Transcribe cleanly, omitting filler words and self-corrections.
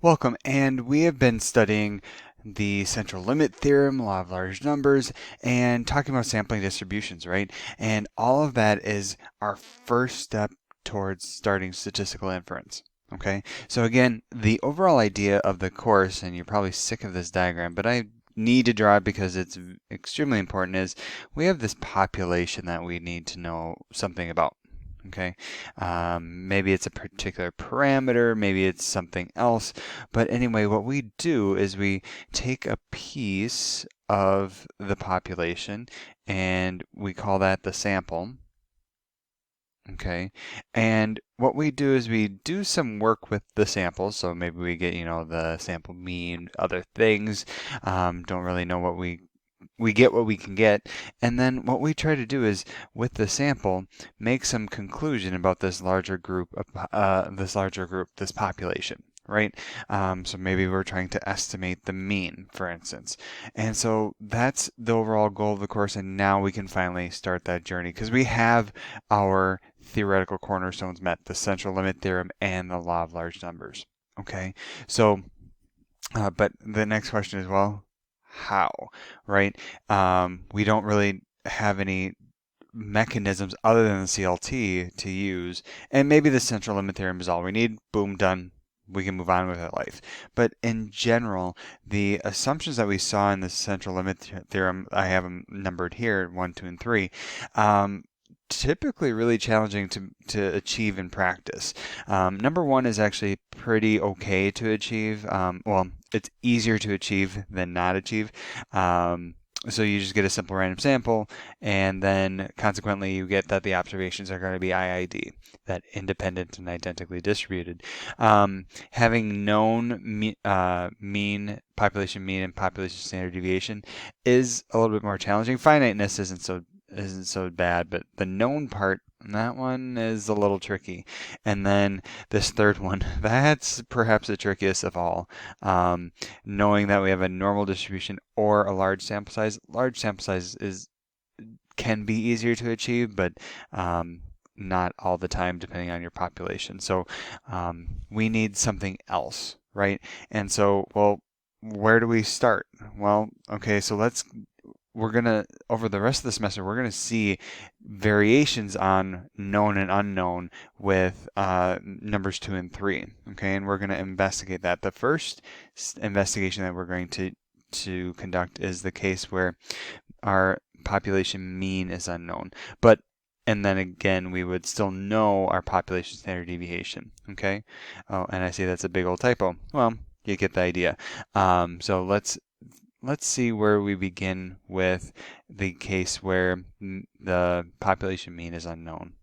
Welcome, and we have been studying the central limit theorem, law of large numbers, and talking about sampling distributions, right? And all of that is our first step towards starting statistical inference. Okay, so again, the overall idea of the course, and you're probably sick of this diagram, but I need to draw it because it's extremely important, is we have this population that we need to know something about. Okay, maybe it's a particular parameter, maybe it's something else, but anyway, what we do is we take a piece of the population and we call that the sample. Okay, and what we do is we do some work with the sample, so maybe we get, the sample mean, other things, don't really know what we get what we can get, and then what we try to do is with the sample make some conclusion about this larger group of this population, right? So maybe we're trying to estimate the mean, for instance, and so that's the overall goal of the course. And now we can finally start that journey because we have our theoretical cornerstones met: the central limit theorem and the law of large numbers. Okay, so but the next question is, well, how, right? We don't really have any mechanisms other than the CLT to use, and maybe the central limit theorem is all we need. Boom, done. We can move on with our life. But in general, the assumptions that we saw in the central limit theorem, I have them numbered here, 1, 2, and 3, typically really challenging to achieve in practice. Number one is actually pretty okay to achieve. Well, it's easier to achieve than not achieve. So you just get a simple random sample, and then consequently you get that the observations are going to be IID, that independent and identically distributed. Having known mean, population mean, and population standard deviation is a little bit more challenging. Finiteness isn't so bad, but the known part, that one is a little tricky. And then this third one, that's perhaps the trickiest of all. Knowing that we have a normal distribution or a large sample size. Large sample size can be easier to achieve, but not all the time depending on your population. So we need something else, right? And so, well, where do we start? Well, okay, so we're going to, over the rest of the semester, we're going to see variations on known and unknown with numbers 2 and 3. Okay, and we're going to investigate that. The first investigation that we're going to conduct is the case where our population mean is unknown. And then again, we would still know our population standard deviation. Okay, oh, and I see that's a big old typo. Well, you get the idea. So let's see where we begin with the case where the population mean is unknown.